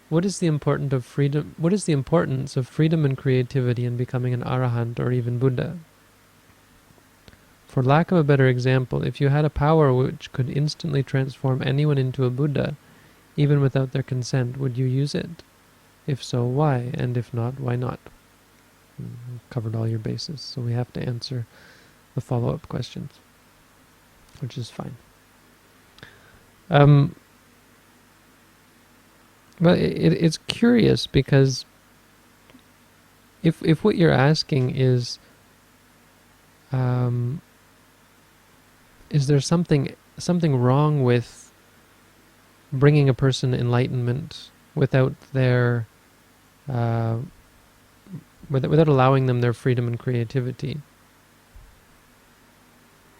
what is the importance of freedom? What is the importance of freedom and creativity in becoming an arahant or even Buddha? For lack of a better example, if you had a power which could instantly transform anyone into a Buddha, even without their consent, would you use it? If so, why? And if not, why not? We've covered all your bases, so we have to answer the follow-up questions, which is fine. But it's curious because if what you're asking is there something wrong with bringing a person enlightenment without their without allowing them their freedom and creativity?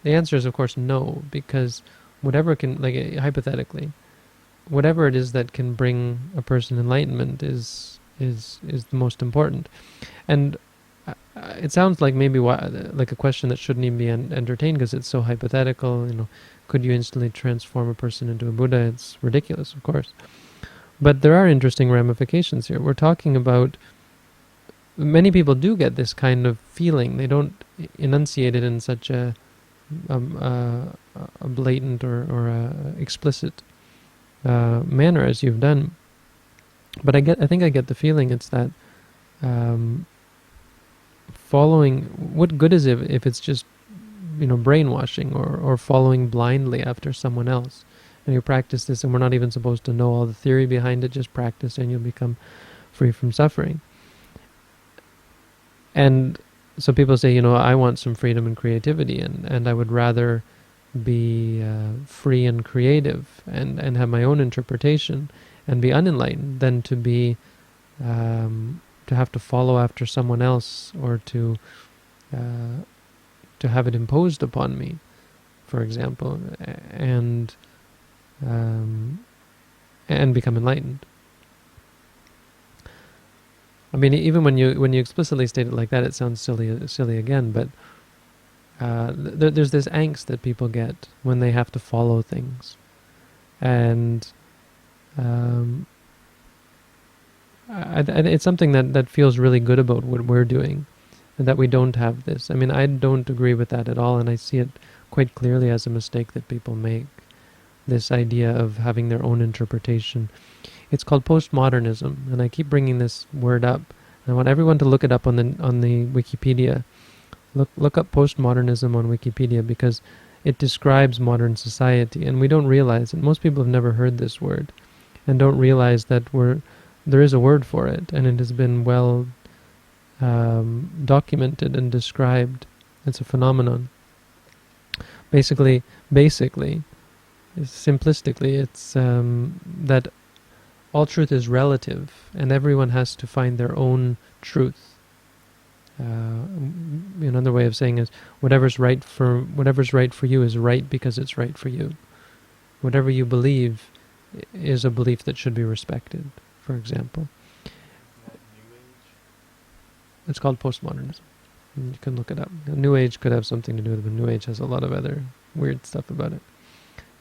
The answer is, of course, no, because whatever can, like, hypothetically, whatever it is that can bring a person enlightenment is the most important. And it sounds like maybe like a question that shouldn't even be entertained because it's so hypothetical. Could you instantly transform a person into a Buddha? It's ridiculous, of course. But there are interesting ramifications here. We're talking about many people do get this kind of feeling. They don't enunciate it in such a blatant or explicit manner as you've done. But I think I get the feeling it's that following. What good is it if it's just brainwashing or following blindly after someone else? And you practice this, and we're not even supposed to know all the theory behind it. Just practice, and you'll become free from suffering. And so people say, I want some freedom and creativity, and I would rather be free and creative and have my own interpretation and be unenlightened than to be to have to follow after someone else or to have it imposed upon me, for example, and become enlightened. I mean, even when you explicitly state it like that, it sounds silly again. But there's this angst that people get when they have to follow things, and it's something that feels really good about what we're doing, and that we don't have this. I mean, I don't agree with that at all, and I see it quite clearly as a mistake that people make. This idea of having their own interpretation. It's called postmodernism, and I keep bringing this word up. I want everyone to look it up on the Wikipedia. Look up postmodernism on Wikipedia because it describes modern society, and we don't realize it. Most people have never heard this word, and don't realize that there is a word for it, and it has been well documented and described. It's a phenomenon. Basically, simplistically, it's that all truth is relative, and everyone has to find their own truth. Another way of saying is whatever's right for you is right because it's right for you. Whatever you believe is a belief that should be respected, for example. It's called postmodernism. You can look it up. New Age could have something to do with it, but New Age has a lot of other weird stuff about it.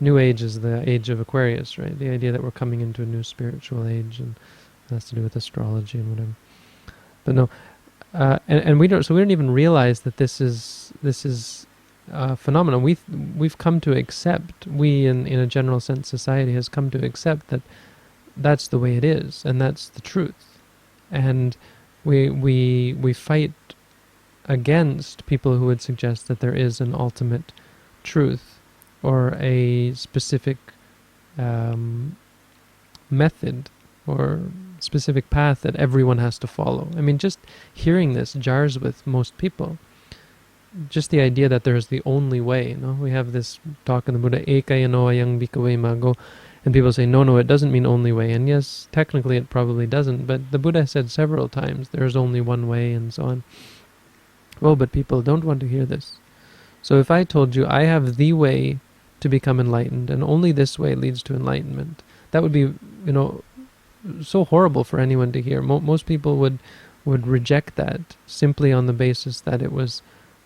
New Age is the age of Aquarius, right? The idea that we're coming into a new spiritual age, and it has to do with astrology and whatever. But no, and we don't even realize that this is a phenomenon. We've come to accept. We, in a general sense, society has come to accept that that's the way it is, and that's the truth. And we fight against people who would suggest that there is an ultimate truth or a specific method or specific path that everyone has to follow. I mean, just hearing this jars with most people. Just the idea that there is the only way. We have this talk in the Buddha, Ekayano ayang bhikkhave maggo, and people say, no, it doesn't mean only way. And yes, technically it probably doesn't, but the Buddha said several times there is only one way and so on. Oh, but people don't want to hear this. So if I told you I have the way to become enlightened, and only this way leads to enlightenment, that would be, so horrible for anyone to hear. Most people would reject that simply on the basis that it was,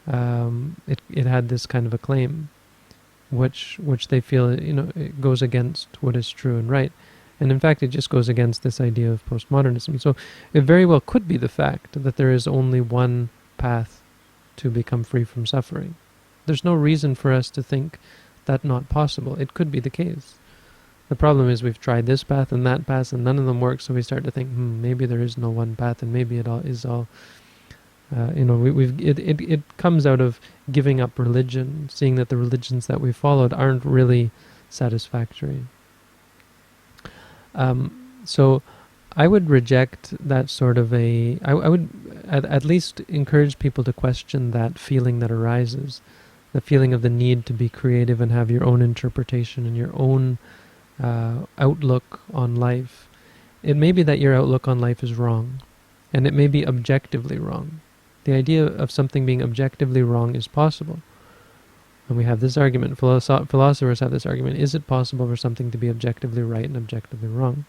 it had this kind of a claim, which they feel, it goes against what is true and right. And in fact, it just goes against this idea of postmodernism. So it very well could be the fact that there is only one path to become free from suffering. There's no reason for us to think that not possible. It could be the case. The problem is we've tried this path and that path and none of them work, so we start to think, maybe there is no one path and maybe it all is all... it comes out of giving up religion, seeing that the religions that we followed aren't really satisfactory. So I would reject that sort of I would at least encourage people to question that feeling that arises, the feeling of the need to be creative and have your own interpretation and your own outlook on life. It may be that your outlook on life is wrong, and it may be objectively wrong. The idea of something being objectively wrong is possible. And we have this argument, philosophers have this argument, is it possible for something to be objectively right and objectively wrong?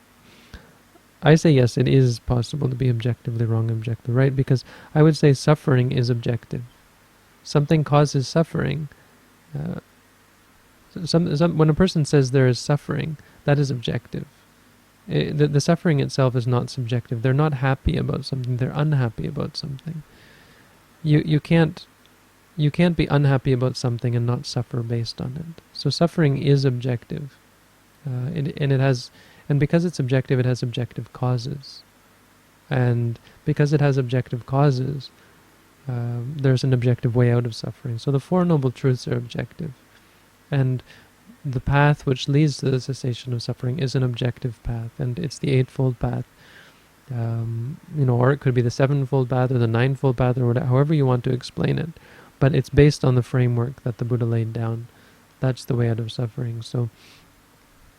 I say yes, it is possible to be objectively wrong and objectively right, because I would say suffering is objective. Something causes suffering. When a person says there is suffering, that is objective. The suffering itself is not subjective. They're not happy about something, they're unhappy about something. You can't be unhappy about something and not suffer based on it. So suffering is objective, and because it's objective, it has objective causes, and because it has objective causes, there's an objective way out of suffering. So the Four Noble Truths are objective, and the path which leads to the cessation of suffering is an objective path, and it's the Eightfold Path. Or it could be the Sevenfold Path or the Ninefold Path or whatever, however you want to explain it. But it's based on the framework that the Buddha laid down. That's the way out of suffering. So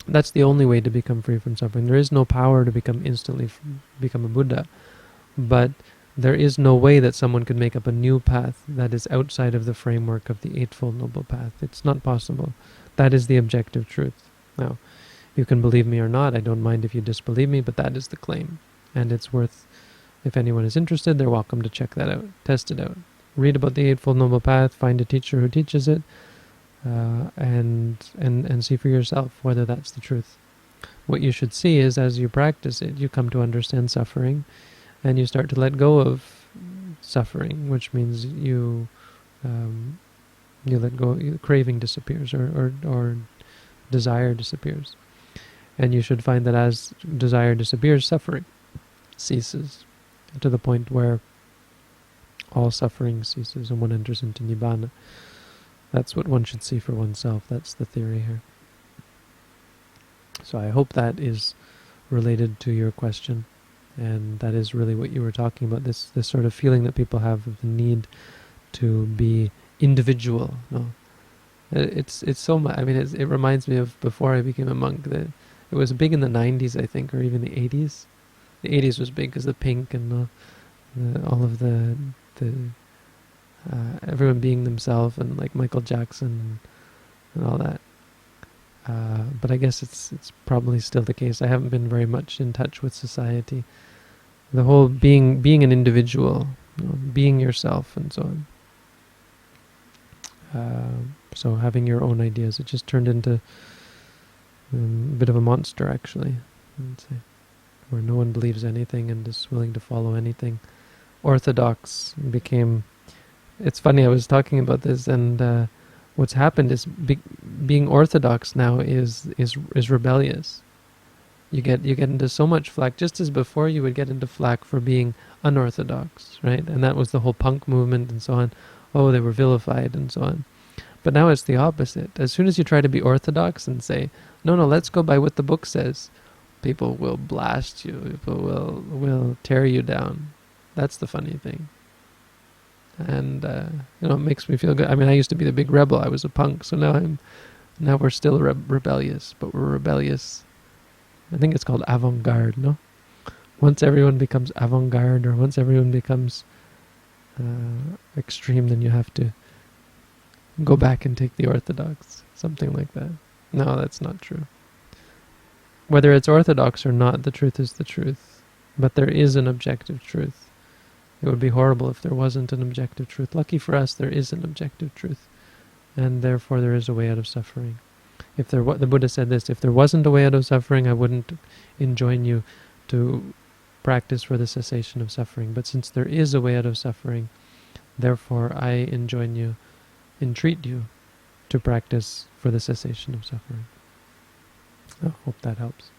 that's the only way to become free from suffering. There is no power to become a Buddha, but there is no way that someone could make up a new path that is outside of the framework of the Eightfold Noble Path. It's not possible. That is the objective truth. Now, you can believe me or not. I don't mind if you disbelieve me, but that is the claim. And it's worth, if anyone is interested, they're welcome to check that out, test it out. Read about the Eightfold Noble Path, find a teacher who teaches it, and see for yourself whether that's the truth. What you should see is, as you practice it, you come to understand suffering, and you start to let go of suffering, which means you let go, craving disappears, or desire disappears. And you should find that as desire disappears, suffering ceases, to the point where all suffering ceases and one enters into Nibbana. That's what one should see for oneself. That's the theory here. So I hope that is related to your question, and that is really what you were talking about, this sort of feeling that people have of the need to be individual. No? It's so much. I mean, it reminds me of before I became a monk. That it was big in the 90s, I think, or even the 80s. The 80s was big because the pink and all of the everyone being themselves, and like Michael Jackson and all that. But I guess it's probably still the case. I haven't been very much in touch with society. The whole being an individual, being yourself, and so on. So having your own ideas, it just turned into a bit of a monster, actually, I would say, where no one believes anything and is willing to follow anything. Orthodox became... It's funny, I was talking about this, and what's happened is being orthodox now is rebellious. You get into so much flack, just as before you would get into flack for being unorthodox, right? And that was the whole punk movement and so on. Oh, they were vilified and so on. But now it's the opposite. As soon as you try to be orthodox and say, no, let's go by what the book says, people will blast you. People will tear you down. That's the funny thing. And it makes me feel good. I mean, I used to be the big rebel. I was a punk, so now we're still rebellious, but we're rebellious. I think it's called avant-garde, no? Once everyone becomes avant-garde, or once everyone becomes extreme, then you have to go back and take the orthodox, something like that. No, that's not true. Whether it's orthodox or not, the truth is the truth. But there is an objective truth. It would be horrible if there wasn't an objective truth. Lucky for us, there is an objective truth. And therefore there is a way out of suffering. If there the Buddha said this, if there wasn't a way out of suffering, I wouldn't enjoin you to practice for the cessation of suffering. But since there is a way out of suffering, therefore I enjoin you, entreat you to practice for the cessation of suffering. I hope that helps.